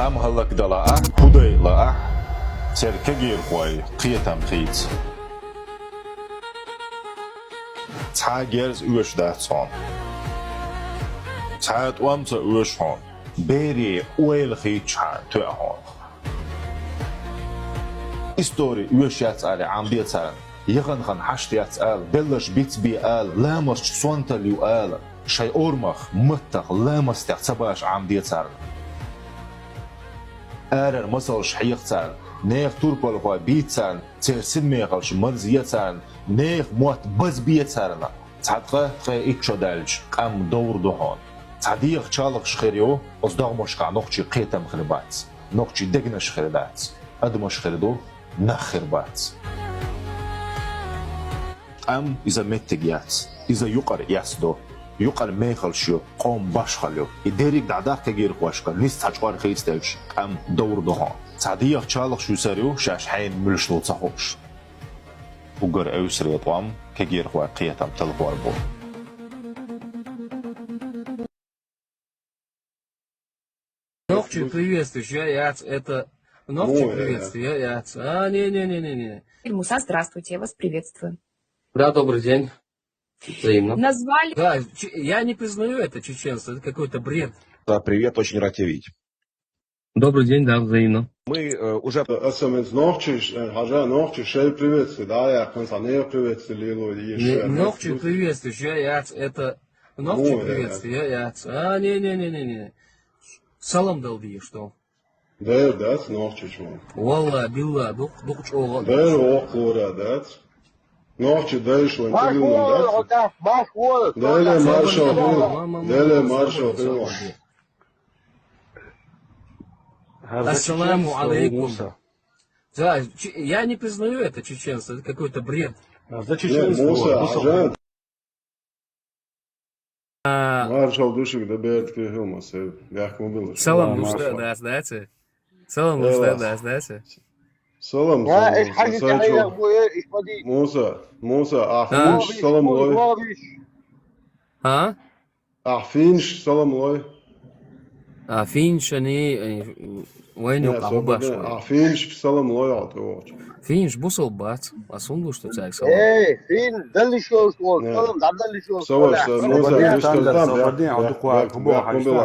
ام هلك دلا خدای لا ترکگیر خوای قیتم قیت تاگرز اوش داتون تاد وامت اوش هون بری اویل خیت چان تو هون استوری اوش یات علی عمدیت سرن یخن خن حشت یات آل بلش بیت بی آل لامش سوانت لیو آل شای اورمخ متق لامس تحسباش عمدیت سرن أرر مسلش حيقتان نيخ توربل هو بيتان ترسين ميغلش منزيتان نيخ موت بز بيتان تعتقى قي إتشو دالج قام دور دهون تعديق چالق شخيريو أصداغ مشقع نوخشي قيتم خربات نوخشي دقنش خربات أدمش خردو نخربات أم إذا متقيات إذا يقر ياسدو يقال ميخل شو قوم باش خليو يديرك دعداك تغير قواشكا نيس تاجقار خيستيج ام دور دهان تعديق چالق شو ساريو شاش حين ملشلو تصحوش وقر اوسري طوام كغير قوا قيتم تلغوار بو Ногчик, приветствую, это... Ногчик, приветствую, не-не-не-не-не. Муса, здравствуйте, я вас приветствую. Да, добрый день. Взаимно. Назвали... Да, я не признаю это чеченство, это какой-то бред. Да, привет, очень рад тебя видеть. Добрый день, да, взаимно. Мы уже... Ногчик, приветствую, это... Ногчик, приветствую, не-не-не-не-не. Салам дал дие, что? Да, ногчик. Валла, билла, дух чого. Да, окура, да. Ногчи дальше, он Машвол, Далее маршал. Ассаламу алейкум. Да, я не признаю это чеченство, это какой-то бред. За чеченство. Маршал душик добавит к Хилмас, як мы было. Салам нужда, да, знаете? Салам нужда, да, знаете? Салам. Муса, ахфинш, салам лой. А? Ахфинш, салам лой. فينش أنا وين يقع باش فينش سلام الله يعطيه فينش بوصل بات أصلا что так سلام إيه فين ده اللي شو سلام ده اللي شو سواش موزا مستلزم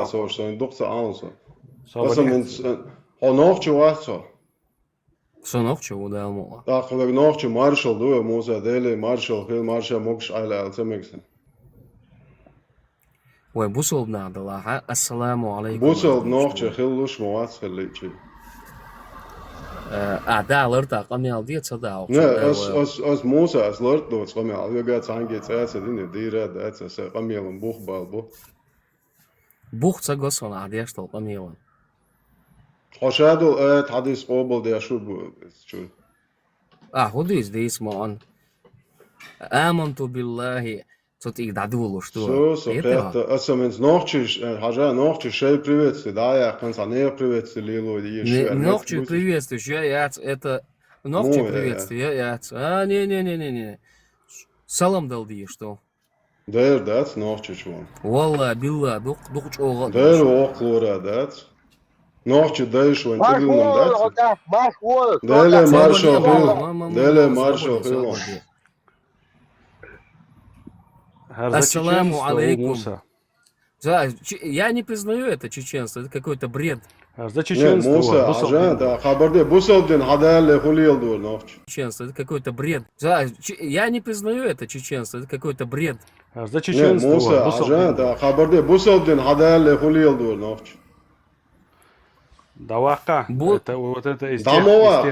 سواش دوقت عنصر أصلا من هناك واسع صنوخشو ده مو داخل هناك مارشال دو موزا ديلي مارشال خيل مارشال مكش على التمكسن وبوصل بنادى الله السلام عليكم بوصل بنوخش خلوش موات خليتشي أعداء لرتا قمي على تصدق لا أس موسى أس لرت دوت قمي على قاعد سانجي تأسد إنه ديرة دأسس قمي لهم بوخ بالبو بوخ تجسون عادي أشتغل قمي لهم خشادو حديث قبل ده شو هوديس دي اسمه آمنت بالله Что-то дадуло, что? Особенно ногчиш, хажа ногчиш, шей приветствую, да, я конца не приветствую, лило, еще. Ногчик приветствую, это... Ногчик приветствую, не-не-не-не-не. Салам дал дие, что? Да, ногчиш вон. Валла, билла, дух чого. Да, окура, да. Ногчи дальше, вон, ты видел, да? Далее маршал, Ассаламу алейкум. Да, я не признаю это чеченство, это какой-то бред. За чеченство. Муса, да, хабарде, бусолдин, хадале, хулил дур, ногчи. Чеченство, это какой-то бред. Да, я не признаю это чеченство, это какой-то бред. За чеченство. Муса, да, хабарде, бусолдин, хадале, хулил дур, ногчи. Давака. Это вот это из Дамова,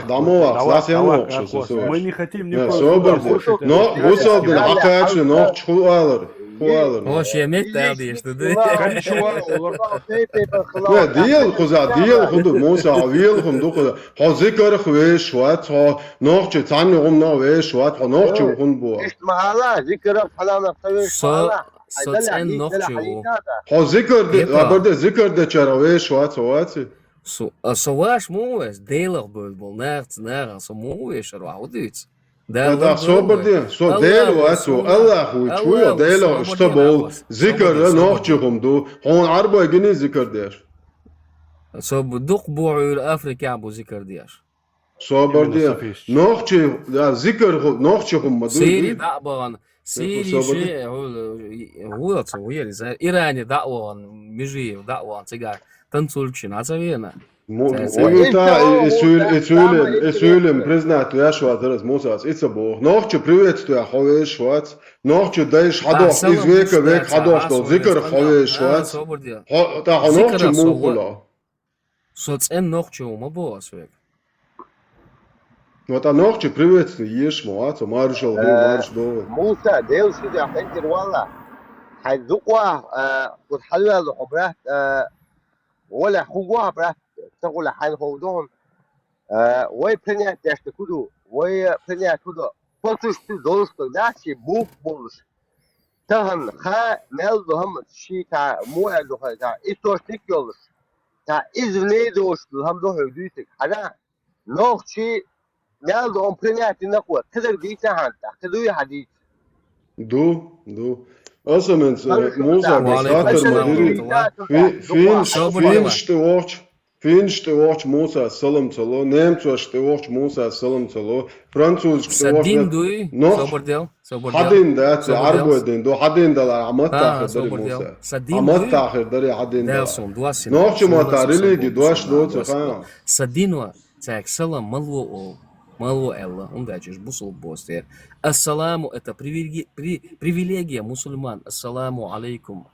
мы не хотим никого. Но бусолдин, акачи, ногчи, хуалер. Hoş yemek de aldı işte. ديال خذا ديال خذ موسى عويل خم دو خذا حذكر خوي شوات ها نوخ تاني قم نو شوات ها نوخ خم بو اسمعنا ذكر فلان خوي صوتين نوخ حذكر برده ذكر ده چرا شوات سواتي سواش موس ديلر بول نارت نار سو موس رو وديت Да, собордин, со дело асо, Аллаху чуя дело, что был зикр нохчухум ду, он арба гини зикр деш. صوب دق بوعول أفريقيا أبو ذكر دياش صابر دي نوخشي ذكر نوخشي هم سيري دعوان سيري شيء هو تصوير إيراني دعوان مجري دعوان تجار تنسولش نعتبرنا Esülüm priznatu ja švāt teraz mūsās Icabūh. Nohču privietstuje hovēs švāts. Nohču daiš hadoh izvieka vek hadoh to zikar hovēs švāts. Tā ha nohču mūhula. Sots en nohču ma boas vek. No tā nohču privietstuje jieš mūāts o maršal hu marš dove. موسى ديوش كده حنجر والله حيذقوا قد حلوة لحبرات ولا حقوها برات تقول حال فودون وي بنيا تشتكودو وي بنيا كودو فوتوش تدوستو ناسي بوف بولش تهم خا نلدو هم شي تا مو ادو تا استورتيك يولش تا izvne došli هم دو هدويتك حدا نوخشي نلدو ام بنيا تنقوا تقدر ديتا هانتا تدوي حديث Du. Asamens mūsā Finšte orč mūsā salam calo, nemcošte orč mūsā salam calo, francūzšte orč... Sadin dui, sobordel. Hadin dāci, arboidin, do hadin dala amatāxir dari mūsā. Amatāxir dari hadin dala. Nohči mātā religi, doš doci, xā. Sadinwa, цак salam malvo Элла, он дальше бусул бостер. Ассаламу это привилегия мусульман. Ассаламу алейкум.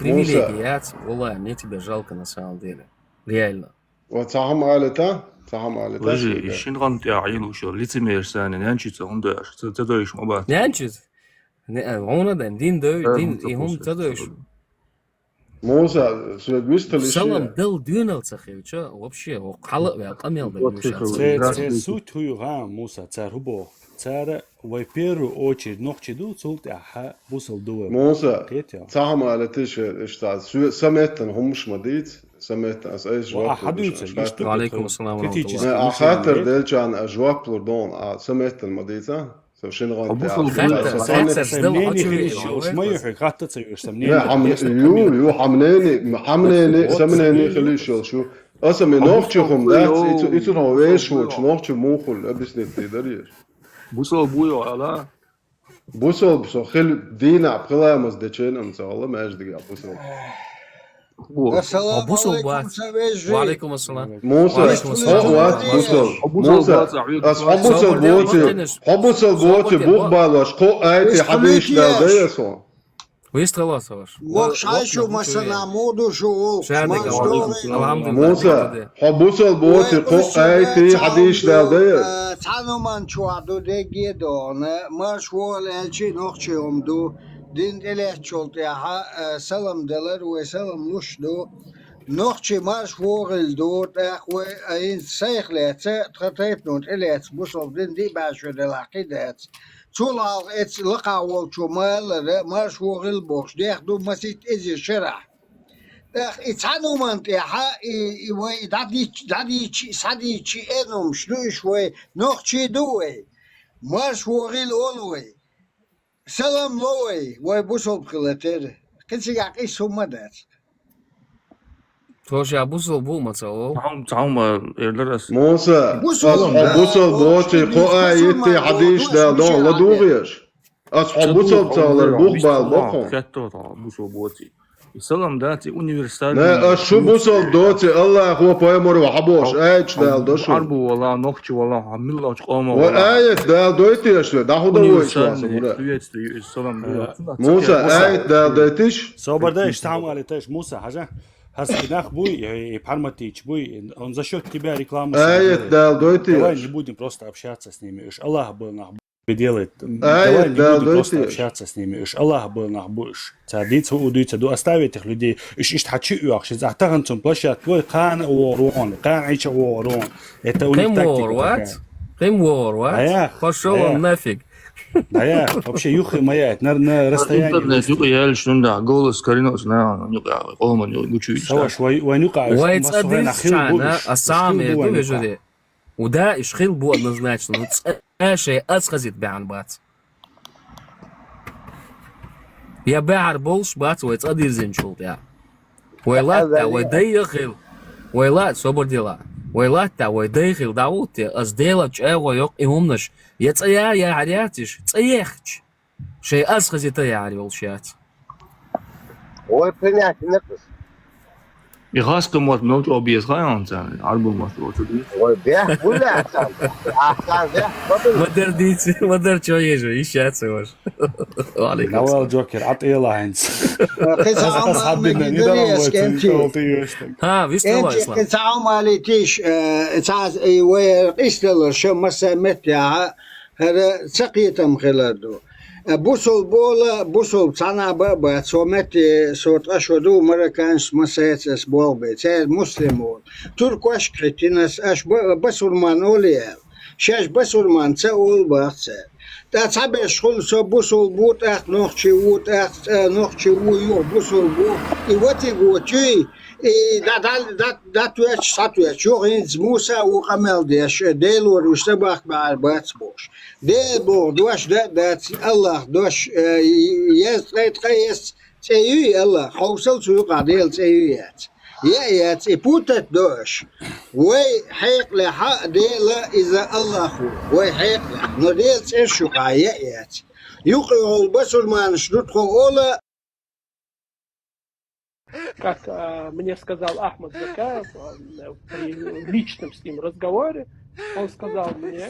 Привилегия, والله, мне тебя жалко на самом деле. Реально. وتعهم آلتا Подожди, Шинган Яилу шо, лицемер сани, нянчица, он даешь, ты даешь мабат. Нянчит? Он дин и он тадоиш. موسى سويت Салам дал дюнался хевча, вообще, қалы вя қамел да Це суть хуйга Муса, це рубо. Це в первую очередь нохчиду цулт аха бусал дуа. موسى تعهم آلتش اشتاع سمعتن همش مديت سمعت as ايش جواب. وعليكم السلام ورحمة الله. خاطر دلش عن أجواب بلوردون سمعتن مديتا. شنغان يو حمنيني سمنيني خليش شو أسمي نوخشهم ده يتنو ويشوش نوخش موخل أبسني تدريش بوصل بويو على بوصل بسو خل دينا بخلا مزدچين أم سالة ما أجدق بوصل بوصل بات وعليكم السلام موسى بوصل بوتي بوغبالوش قو آيتي حديش لا ديسون ويستغلا سواش وخشايشو مثلا مودو شو موسى بوصل بوتي قو آيتي حديش لا ديس تانو من چوادو دگی دونه مشغول الچی نوخچه دو din ele çoltu ya salam deler ve salam luşdu nohçi marş vogel do da ve in seyhlete tratayt not elet bu sol din di başo de laqidat çolal et laqa wol çomal marş vogel boş de do masit ezi şera da itanu man ya ve dadi sadi enum shluş ve nohçi do marş vogel olwe Salam loy, vay busol kılatır. Kıçıyak iş olmadır. Toşa busol bulmasa o. تعاون إيرلرس موسى بوصل بوتي قو آيتي حديش دا دون لا دوغيش أصحاب بوصل تاولر بوغبال بوخون كاتو بوصل بوتي السلام داتي универсال لا شو بوصل دوتي الله هو بايمر وحبوش آيتش دال دوشو حربو والله نوخشي والله حمل قومه وآيت دال دويتي أشلو دا هو دويش موسى آيت دال دويتش صبر ده اشتعم على تاش موسى حاجة هسه бой Парматич бой он за счет тебя рекламу آيت دال دويتي давай не будем просто общаться с ними уж Аллах был нах делает давай не будем просто общаться с ними уж Аллах был нах будешь цадиться удуется до оставить их людей уж хочу их сейчас захтаган площадь твой кан ворон кан айча ворон это у них тактика Кем вор, пошел он нафиг. Да я вообще юхай маяет на расстоянии. Интернет юка я лишь да голос Каринос на юка قوم يقولوا سواش وينوقع ويتصدق а сами тоже وده اشخيل بو однозначно اشي اسخزت بعن بات يا بعر بولش بات ويتصدق زين شولت يا ويلاتا ويديخل ويلات صبر ديلا ويلاتا ويديخل داوتي از ديلا تشاغو يوق إهمنش يتسيا يا عرياتش تسيخش شيء أسخز يتيا عري والشات ويبنيات نقص يخاص موت نوت أوبيس خايان زين ألبوم موت وبيح كلها أحسن بيح ما درديت ما درت شو يجو يشات سوار وعليكم نوال جوكر عط إيه لاينز قصعهم ها فيست الله إسلام قصعهم عليتيش ويستلر شو مسامت يا هذا سقيتم خلادو بوصل بولا بوصل صنع بابا صومت صوت أشودو مركانش مسايس بول بيت مسلمون تركواش كريتينس أش بسورمان أوليال شاش بسورمان تسأول بحث تعبي شغل سو بوصل بوت أخ نوخشي ووت أخ نوخشي ويو بوصل بو إيواتي بوتشي دا توش ساتوش يوغينز موسى وقمل ديش ديلور وشتباخ مع باتسبوش ديل بو دوش دات الله دوش يس قيس تيوي الله خوصل سوق ديل تيويات يات إبوتت دوش وي حيق لحق ديل إذا الله خو وي حيق لح نو ديل تيشوقا يات يقعوا البسر ما نشدوتخو أولا. Как мне сказал Ахмад Закаев при личном с ним разговоре, он сказал мне,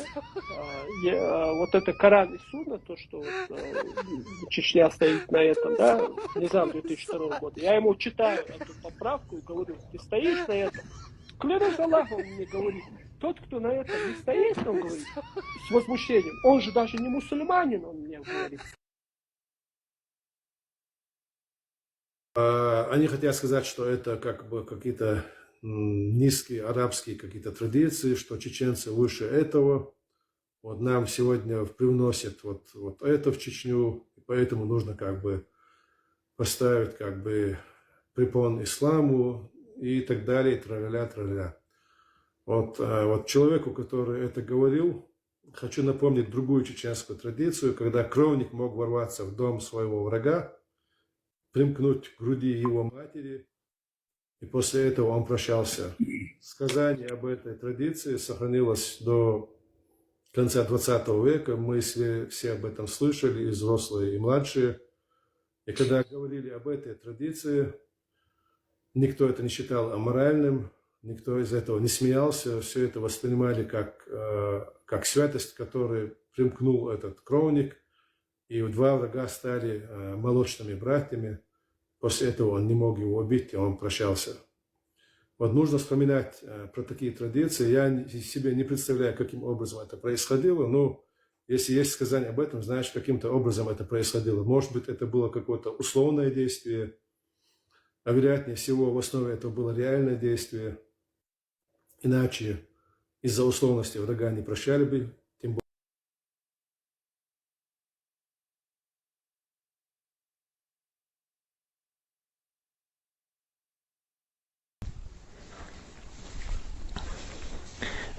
вот это Коран и Сунна, то, что вот, Чечня стоит на этом, да, не знаю, 2002 года, я ему читаю эту поправку и говорю, ты стоишь на этом? Клянусь Аллахом, он мне говорит, тот, кто на этом не стоит, он говорит, с возмущением, он же даже не мусульманин, он мне говорит. Они хотят сказать, что это как бы какие-то низкие арабские какие-то традиции, что чеченцы выше этого. Вот нам сегодня привносят вот это в Чечню, и поэтому нужно как бы поставить как бы препон исламу и так далее, тра-ля-ля. Вот человеку, который это говорил, хочу напомнить другую чеченскую традицию, когда кровник мог ворваться в дом своего врага, примкнуть к груди его матери, и после этого он прощался. Сказание об этой традиции сохранилось до конца 20 века. Мы все об этом слышали, и взрослые, и младшие. И когда говорили об этой традиции, никто это не считал аморальным, никто из этого не смеялся. Все это воспринимали как святость, которой примкнул этот кровник. И два врага стали молочными братьями. После этого он не мог его убить, и он прощался. Вот нужно вспоминать про такие традиции. Я себе не представляю, каким образом это происходило, но если есть сказание об этом, значит, каким-то образом это происходило. Может быть, это было какое-то условное действие, а вероятнее всего в основе этого было реальное действие. Иначе из-за условности врага не прощали бы, тем более.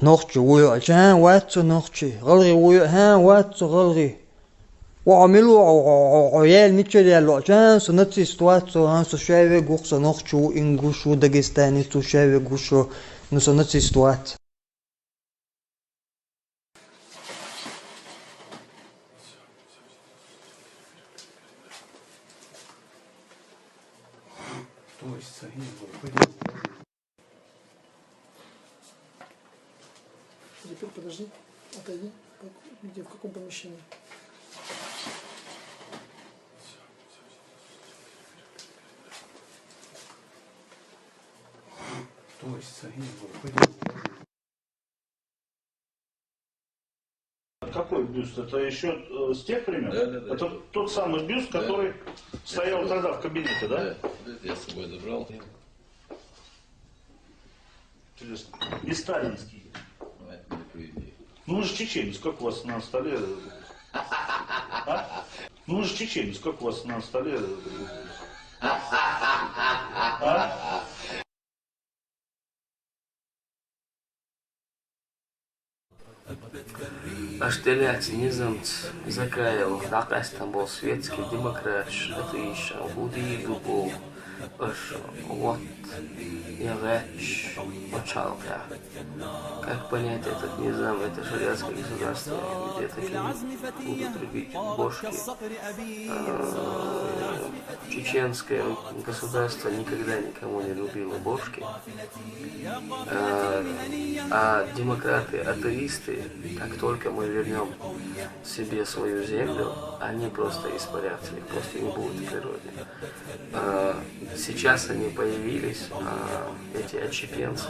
نخشي ويعجان واتو نخشي غلغي ويعهان واتو غلغي وعملوا عيال ميتشل يالعجان سنتي ستواتو هان سوشاوي غوخسا نخشو إنغوشو داغستاني سوشاوي غوشو نسنتي ستوات Теперь подожди, отойди. Где, в каком помещении? Какой бюст? Это еще с тех времен? Да. Это тот самый бюст, который стоял тогда в кабинете, да? Да, я с собой забрал. Интересно. Не сталинский. Ну вы же чеченец, как у вас на столе? А? Ну вы же чеченец, как у вас на столе? А? Аштеляти низамт Закаев, Дакастан был светский демократ, это еще Удиду был Вот я речь почал я. Как понять этот низам, это шариатское государство, где такие будут любить бошки. Чеченское государство никогда никому не любило бошки. А демократы, атеисты, как только мы вернем себе свою землю, они просто испарятся, их просто не будет в природе. Сейчас они появились, эти отщепенцы,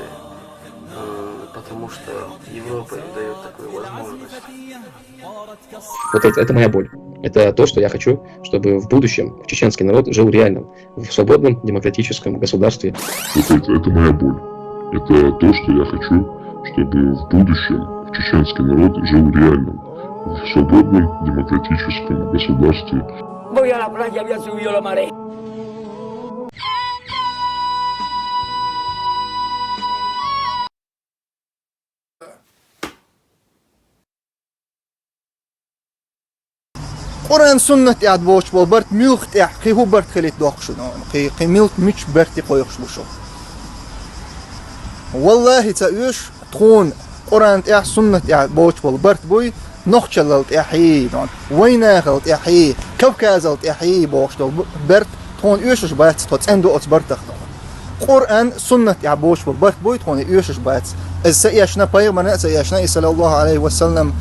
потому что Европа им дает такую возможность. Вот это моя боль. Это то, что я хочу, чтобы в будущем чеченский народ жил реально, в свободном демократическом государстве. Вот это моя боль. Это то, что я хочу, чтобы в будущем чеченский народ жил реально, в свободном демократическом государстве. Voy a la playa, había subido la marea. قرآن سنة يعد بوش بولبرت ملخ قي هو برت خليت دوخشنون قي ملخ مش برتي قويخش بوشو والله تأيوش تخون قرآن تاع سنة يعد بوش بولبرت بوي نخشلت يحيي ويناخلت يحيي كوكازلت يحيي بوش برت تخون يوشش بات تخون عندو أتبرتخ قرآن سنة يعد بوش بولبرت بوي تخون يوشش بات إز سياشنا بايغمنا سياشنا صلى الله عليه وسلم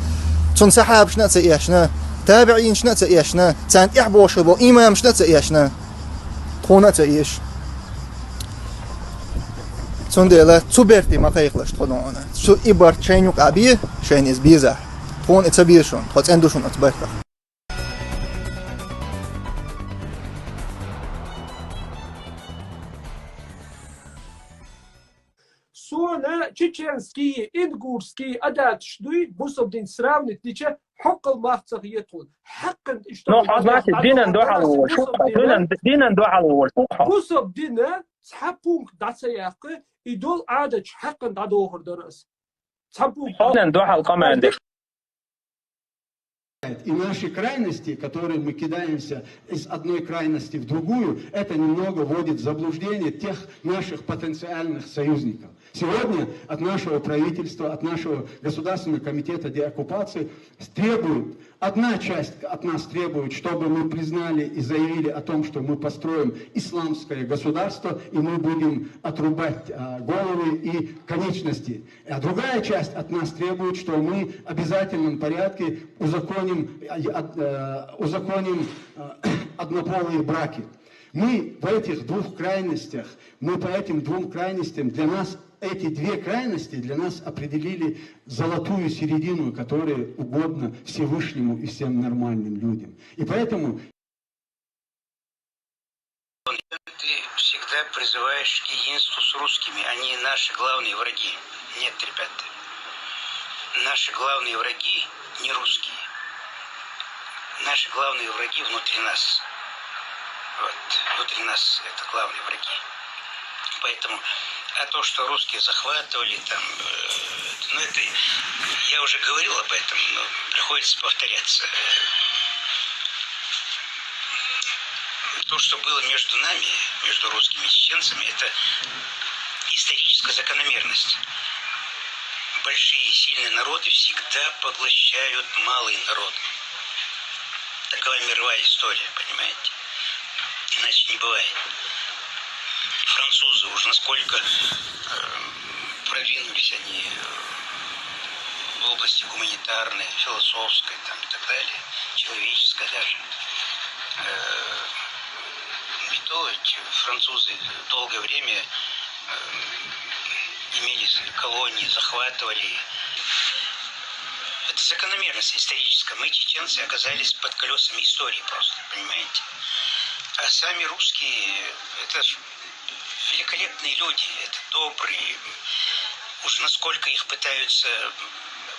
تون سحاب شنا سياشنا تابعين شنا تأيشنا تانت إحبوش بو إمام شنا تأيشنا تخونا تأيش تون ديلا تبرتي ما قيقلش تخونونا شو إبرت شين يقابيه شين إزبيزح تخون إتبيشون تخوت عندوشون أتبرتخ Sonra чеченские, ингурские, адатшдуй, бусобдин сравнить, ниче حق المحصق يدخل حقا نوع значит динен дохал шук динен дохал шук بوسب دينا تحبون دعسياقه يدول عادة حقا دعوه درس تحبون دينен дохал команды. И наши крайности, которые мы кидаемся из одной крайности в другую, это немного вводит в заблуждение тех наших потенциальных союзников. Сегодня от нашего правительства, от нашего Государственного комитета деоккупации требуют, одна часть от нас требует, чтобы мы признали и заявили о том, что мы построим исламское государство, и мы будем отрубать головы и конечности. А другая часть от нас требует, что мы в обязательном порядке узаконим однополые браки. Мы в этих двух крайностях, мы по этим двум крайностям, для нас эти две крайности для нас определили золотую середину, которая угодна Всевышнему и всем нормальным людям. И поэтому ты всегда призываешь к единству с русскими, они наши главные враги. Нет, ребята, наши главные враги не русские. Наши главные враги внутри нас. Вот, внутри нас это главные враги. Поэтому, а то, что русские захватывали там, ну это, я уже говорил об этом, но приходится повторяться. То, что было между нами, между русскими и чеченцами, это историческая закономерность. Большие и сильные народы всегда поглощают малый народ. Такова мировая история, понимаете? Иначе не бывает. Французы уж насколько продвинулись они в области гуманитарной, философской там, и так далее, человеческой даже. И то французы долгое время имели колонии, захватывали. Это закономерность историческая. Мы, чеченцы, оказались под колесами истории просто, понимаете? А сами русские, это великолепные люди, это добрые. Уж насколько их пытаются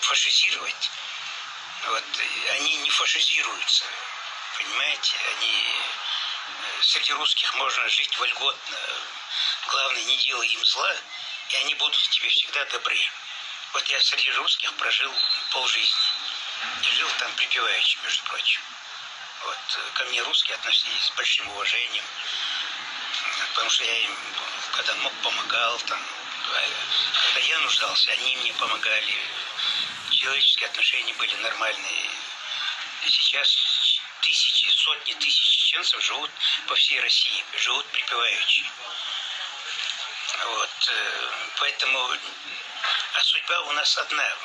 фашизировать. Вот, они не фашизируются, понимаете? Они, среди русских можно жить вольготно. Главное, не делай им зла, и они будут тебе всегда добры. Вот я среди русских прожил полжизни. И жил там припеваючи, между прочим. Вот, ко мне русские относились с большим уважением. Вот, потому что я им, когда мог, помогал, там, когда я нуждался, они мне помогали. Человеческие отношения были нормальные. И сейчас тысячи, сотни тысяч чеченцев живут по всей России, живут припеваючи. Вот, поэтому, а судьба у нас одна.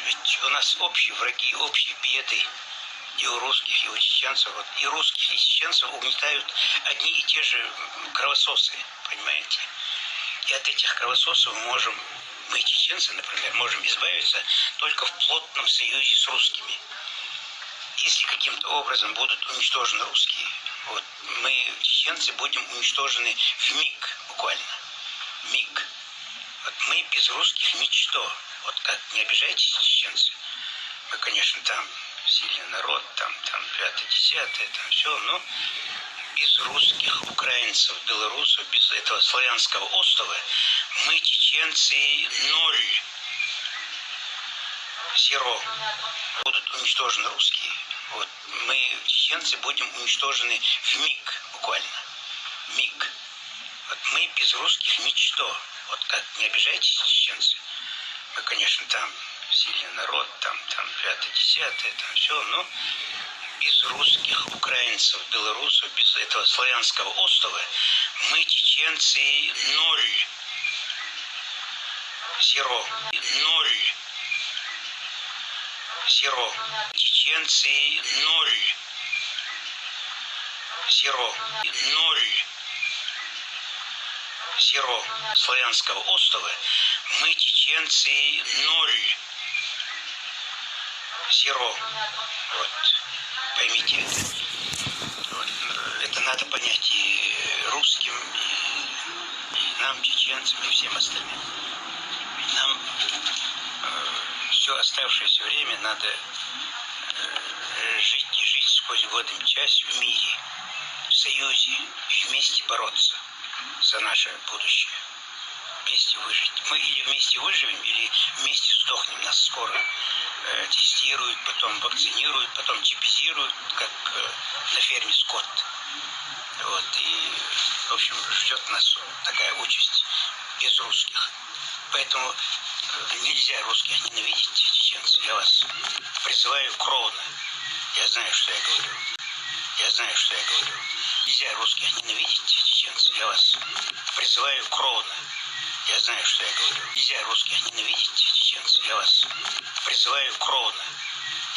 Ведь у нас общие враги, общие беды. И у русских, и у чеченцев. Вот, и русских, и чеченцев угнетают одни и те же кровососы, понимаете? И от этих кровососов мы, чеченцы, например, можем избавиться только в плотном союзе с русскими. Если каким-то образом будут уничтожены русские, вот, мы, чеченцы, будем уничтожены в миг, буквально. Миг. Вот мы без русских ничто. Вот как, не обижайтесь, чеченцы. Мы, конечно, там сильный народ, там 5-10, там все, но без русских, украинцев, белорусов, без этого славянского острова мы, чеченцы, ноль. Зеро. Будут уничтожены русские. Вот мы, чеченцы, будем уничтожены в миг, буквально. Миг. Вот мы без русских ничто. Вот как, не обижайтесь, чеченцы. Мы, конечно, там сильный народ, там 5-10, там все, но без русских, украинцев, белорусов, без этого славянского острова мы, чеченцы, ноль. Зеро. Ноль. Зеро. Чеченцы, ноль. Зеро. Ноль. Зеро. Славянского острова мы, чеченцы, ноль. Зеро. Вот. Поймите это. Вот. Это надо понять и русским, и нам, чеченцам, и всем остальным. Нам все оставшееся время надо жить сквозь годы часть в мире, в союзе, и вместе бороться за наше будущее. Вместе выжить. Мы или вместе выживем, или вместе сдохнем. Нас скоро тестируют, потом вакцинируют, потом чипизируют, как на ферме скот. Вот. И, в общем, ждет нас такая участь без русских. Поэтому нельзя русских ненавидеть, чеченцы. Я вас призываю кровно. Я знаю, что я говорю. Я знаю, что я говорю. Нельзя русских ненавидеть, чеченцы. Я вас призываю кровно. Я знаю, что я говорю. Нельзя русских ненавидеть, чеченцы. Я вас призываю кровно.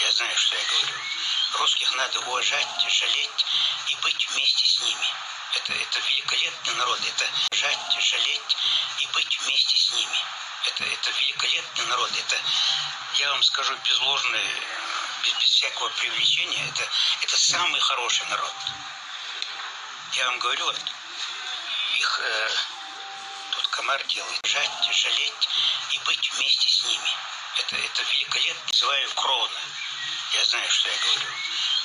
Я знаю, что я говорю. Русских надо уважать, жалеть и быть вместе с ними. Это великолепный народ. Это уважать, жалеть и быть вместе с ними. Это великолепный народ. Это, я вам скажу, без ложной, без всякого привлечения, это самый хороший народ. Я вам говорю, вот, их тут комар делает. Жать, жалеть и быть вместе с ними. Это великолепно. Называю кровно. Я знаю, что я говорю.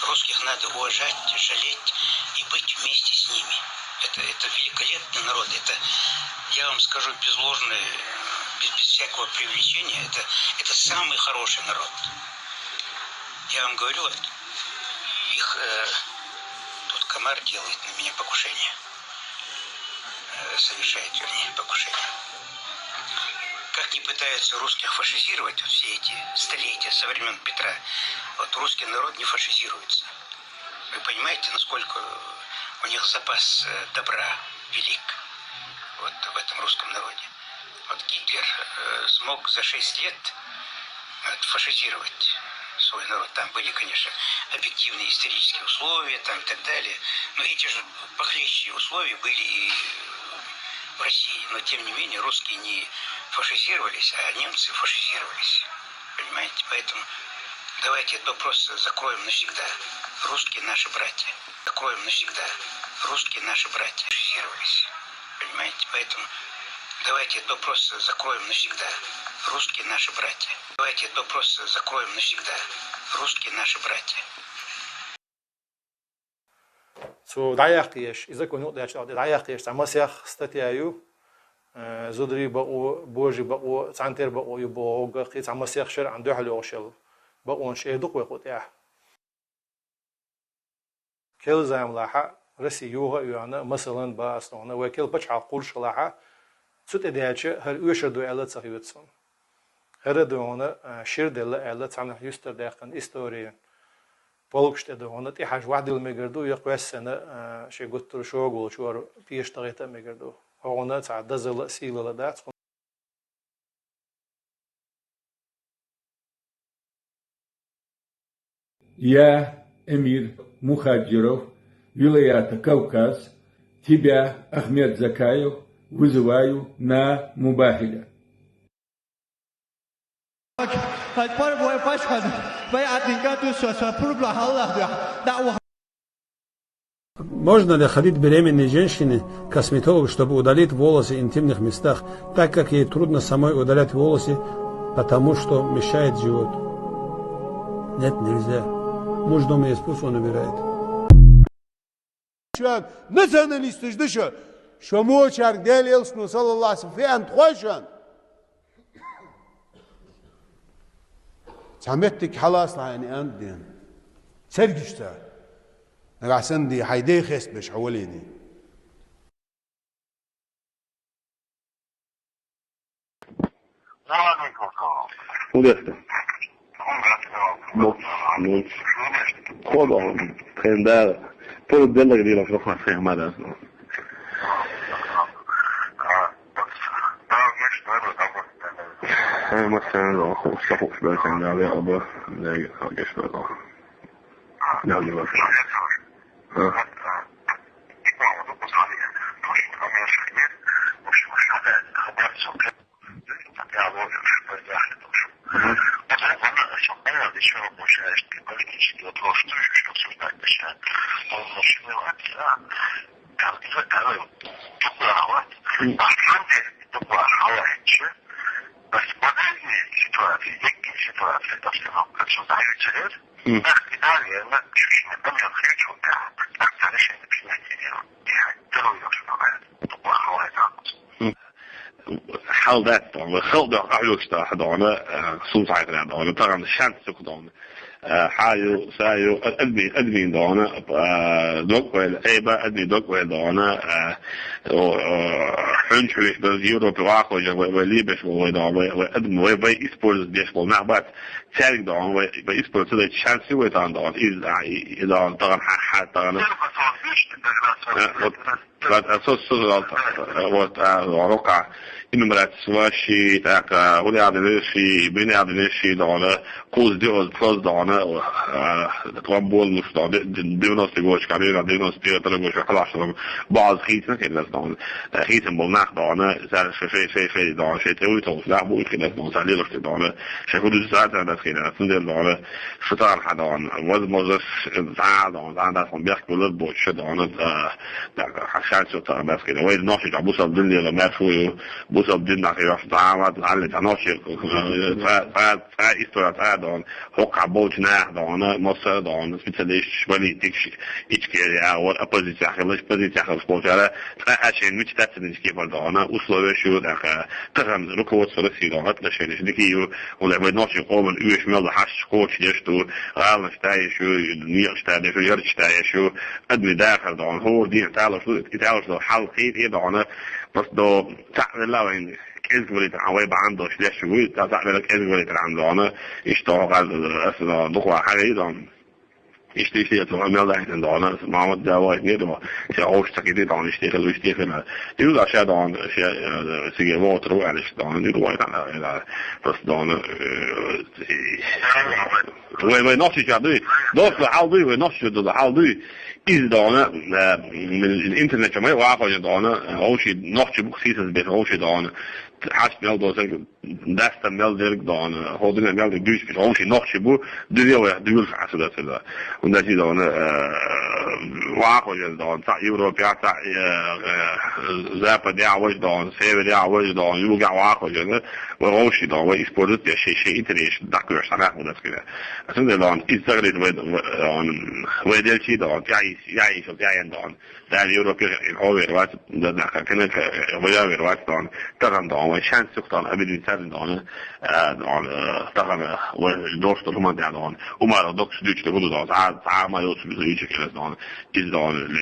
Русских надо уважать, жалеть и быть вместе с ними. Это великолепный народ. Это, я вам скажу, без ложной, без всякого привлечения, это самый хороший народ. Я вам говорю, вот, их тут комар делает на меня покушение. Совершает, вернее, покушение. Как ни пытаются русских фашизировать, вот все эти столетия со времен Петра, вот русский народ не фашизируется. Вы понимаете, насколько у них запас добра велик вот в этом русском народе. Вот Гитлер смог за 6 лет фашизировать свой народ. Там были, конечно, объективные исторические условия там, и так далее. Но эти же похлеще условия были и в России. Но, тем не менее, русские не фашизировались, а немцы фашизировались. Понимаете? Поэтому давайте этот вопрос закроем навсегда. Русские наши братья. Закроем навсегда. Русские наши братья фашизировались. Понимаете? Поэтому давайте этот вопрос закроем навсегда. Русские наши братья. Давайте этот вопрос закроем навсегда. Русские наши братья. So dayaqtish izakun uqdash dayaqtish tamasakh statiayu zudri baqu boji baqu santer baqu yubo qi tamasakh shar عنده حلو shal baqu sheduq waqtia kel zamlaha رسيوها يوانا مثلا باستونا وكيل بچ عقول شلاعة سوت إدياتش هر أشر دو على تسخيبتسون هر دونا شير دل على تعمل يستر داخل إستوريا بولكشت دونا تي حاج واحد المجردو يقوى السنة شيء قلت شغل شو فيش طريقة مجردو هونا تعدى زل سيلة لدات Я, Эмир Мухаджиров, Вилаята Кавказ, тебя, Ахмед Закаев, вызываю на Мубахиля. Можно ли ходить беременной женщине к косметологу, чтобы удалить волосы в интимных местах, так как ей трудно самой удалять волосы, потому что мешает живот? Нет, нельзя. Муж дома есть, пусть он убирает. نسأنا نستجدشه شو مو شارك ديل يلسنو صلى الله عليه وسلم في أنت خوشان سمعتك خلاص يعني أنت دين سرقشتا نقاسن دي حيدي خيست بش حوليني Modeste. Något. Kolla den där. På den där delen för att se med det. Jag måste ändå ska få spela sen där jag bara det har jag spelat. Ja, det var. Ja. حال ذات طبعا خلق ده عيوك استحضانه خصوصا عيدنا دانه طبعا الشمس سكدانه حاجو سايو أدمي دانه دوك ولا أيبا أدمي دوك ولا دانه حنش ويحدث بواقع وليبش ودانه وأدم ويبي إسبورز بيشبه معبات تارك دانه ويبي إسبورز تلاقي الشمس ويدان إذا طبعا حد طبعا وقع إنه مرات سواشي تاك ولي عدنشي بيني عدنشي دانا قوز ديوز بلس دانا تقبل مش دانا ديوناس تقولش كاريرا ديوناس تقولش خلاص بعض خيتنا كده دانا خيتن بولناخ دانا زار في دانا شيء تقولي توصل لعبوا كده دانا سالي لك دانا شكله ساعات أنا كده سندل دانا شطار حدان وز مزس زعل دانا ده هم بيحكوا للبوش دانا عشان شطار بس كده وين ناشي عبوس الدنيا لما شويه بوس الدنيا في واحد عامد على تناشي فاستوى دان حق بوش نه دانا مصر دانا سبيتليش ولي تكش إشكالي أو أبوزيشن خلاص أبوزيشن خلاص بوشارة عشان مش تأثير كيف دانا أصله شو ده تهم ركوب سرسي دانا تلاشينش دكيو ولا بناشي قوم يوش مال حش كوتش يشتو غالنا شتاي شو نير شتاي شو يرد شتاي شو أدمي داخل دانا هو دين تعال شو حال خير دانا بس دو تعال لا وين كيف قلت عويب عنده شليش شوي تعال لك كيف قلت عنده أنا اشتغل أصلا دخوا حاجة دان يشتغل تمام لا يهتم دانا ما مد دواء نيرما شاوش تكيد دان يشتغل يقول أشياء دان سيجي موت روح على دان يروح على بس دان وين ناشي جدي داخل حالي وين ناشي ده حالي إذا دانا من الإنترنت ما يوقع دانا أول شيء ناشي بخصيص بس أول شيء دانا حسب ميل دست ميل درك دانا هودنا ميل دوش بس أول شيء ناشي بو دنيا دول حسب ده ونجي دانا واقع دانا تاع أوروبا تاع زابا دي عوج دانا سيف دي عوج دانا يوقع واقع جنا وأول شيء دانا وإسبورت شيء إنترنت دكتور سنة وده كده أصلا دانا إستغرق ويدل شيء دانا يعيش دانا ده الأوروبا هو الوقت ده كنا ويا الوقت دانا ترى دانا و chans يقطع أبد مثال دون تغنى ودورش تلهم دون وما ردكش ديش تقولوا دون ساعة ما يوصل بزوجي كده دون جز دون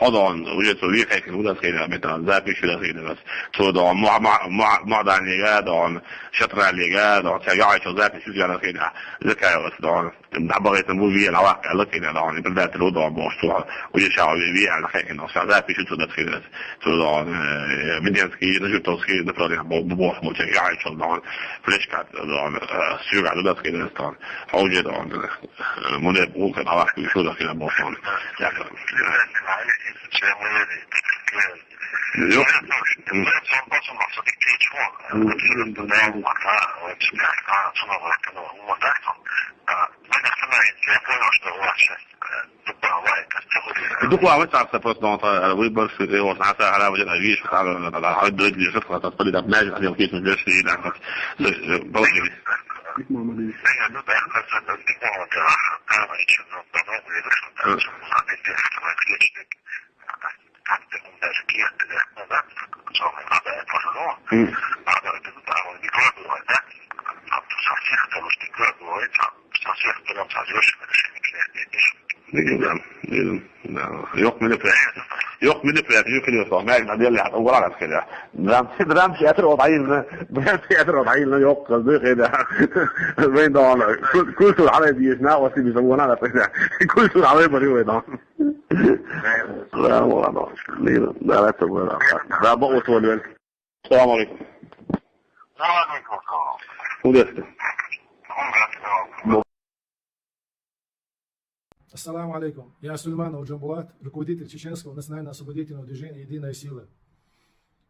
خدون وجد سوي هيك وده كده مثلا ذاك شو ده كده بس تو دون مع ده اللي دون شطر اللي دون تجاعي شو ذاك شو ده كده ذكاء بس دون بغيت الموفي العواقع اللي كده دون بدأت الوضع بوشتوها وجد شعبي بيع على خير إنه ذاك شو ده كده تو دون مدينسكي نجيب توسكي نفرض يعني ببوح متجاعي شو دون فليش كات دون سيوع على ده كده دون حوجة دون مناب ممكن عواقع شو ده كده بوش دون دكوا وسع سبورت دون ويبر في وسع على وجه العيش على حد رجلي شفت تطلع ده ماجد على كيس من جسدي لأنك بوجهي يوق من الفئات يمكن يوصل ما يقدر يلي هتقول على كده درام شيء وضعين درام شيء وضعين يوق قصدي كده وين ده كل سوق على بيسنا وسي بيسمونا على كده كل سوق على بريء ده لا والله لا تقول لا بقوت ولا السلام عليكم السلام عليكم ودست Ассаламу алейкум. Я Сулейманов Джамбулат, руководитель чеченского национально-освободительного движения «Единая сила».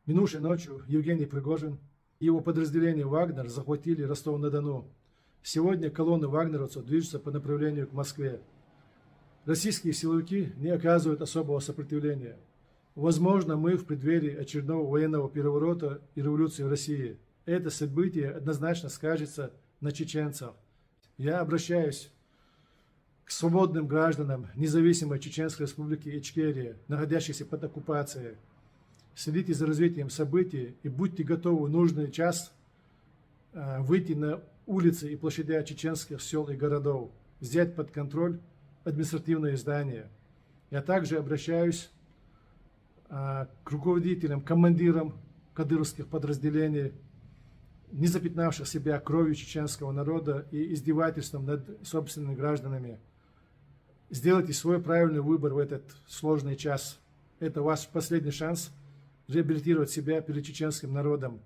Минувшей ночью Евгений Пригожин и его подразделение «Вагнер» захватили Ростов-на-Дону. Сегодня колонны вагнеровцев движутся по направлению к Москве. Российские силовики не оказывают особого сопротивления. Возможно, мы в преддверии очередного военного переворота и революции в России. Это событие однозначно скажется на чеченцах. Я обращаюсь к свободным гражданам независимой Чеченской Республики Ичкерия, находящихся под оккупацией. Следите за развитием событий и будьте готовы в нужный час выйти на улицы и площадя чеченских сел и городов, взять под контроль административные здания. Я также обращаюсь к руководителям, командирам кадыровских подразделений, не запятнавших себя кровью чеченского народа и издевательством над собственными гражданами. Сделайте свой правильный выбор в этот сложный час. Это ваш последний шанс реабилитировать себя перед чеченским народом.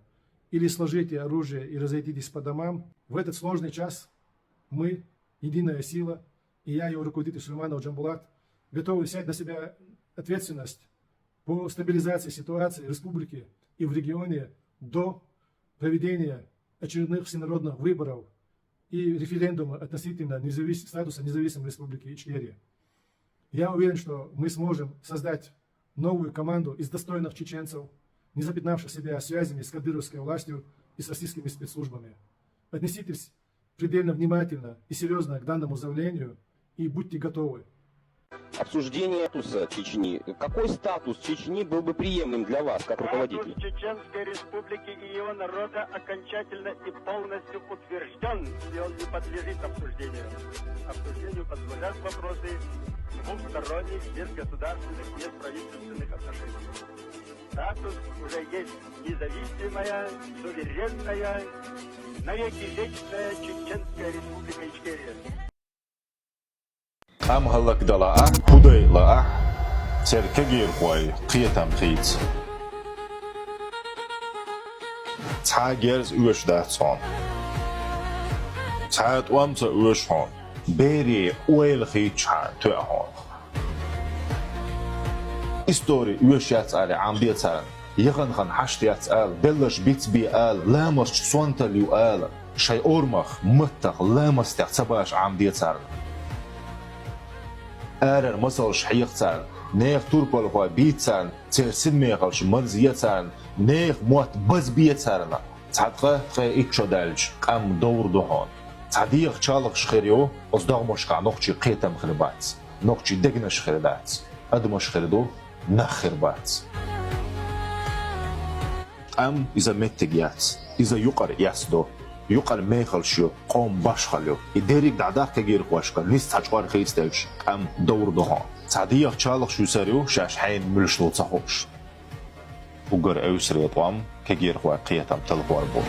Или сложите оружие и разойдитесь по домам. В этот сложный час мы, Единая сила, и я, его руководитель Сулейманов Джамбулат, готовы взять на себя ответственность по стабилизации ситуации в республике и в регионе до проведения очередных всенародных выборов и референдума относительно статуса независимой республики Ичкерия. Я уверен, что мы сможем создать новую команду из достойных чеченцев, не запятнавших себя связями с кадыровской властью и с российскими спецслужбами. Отнеситесь предельно внимательно и серьезно к данному заявлению и будьте готовы. Обсуждение статуса Чечни. Какой статус Чечни был бы приемлем для вас, как руководитель? Статус Чеченской Республики и его народа окончательно и полностью утвержден, и он не подлежит обсуждению. Обсуждению подлежат вопросы двухсторонних, межгосударственных, межправительственных отношений. Статус уже есть независимая, суверенная, навеки вечная Чеченская Республика Ичкерия. أمهلك دلعة خدي لعة تركجير قوي قيتم قيت تعجرز وش دهتون تعد وامت وش هون بيري ويل خيت شان توهون استوري وش يتعالي عم بيتعالي يغن خن حشت يتعال بلش بيت بيقال لامس صونت اللي يقال شي أورمخ متق لامس تحتباش عم بيتعالي أرر مسلش حيقتان نيخ توربال قوي بيتان ترسل ميخلش مرزيتان نيخ موت بز بيتان تعدقه قي إتشو دالج قام دور دوهون تعديق چالق شخيريو أصداغ مشقع نوخشي قيتم خربات نوخشي دقنش خربات أدمش خردو نخربات قام إذا متج ياس إذا يقر ياسدو يقر ميخل شو قوم باشخلو يديرك دعداك كجير خواشكا نيس تاجوار خيستوش قام دور دهان تعديه تشالق شو سريو شاش حين ملشلو تصحوش وقر أوسري طوام كجير خوا قيتم تلقوار بو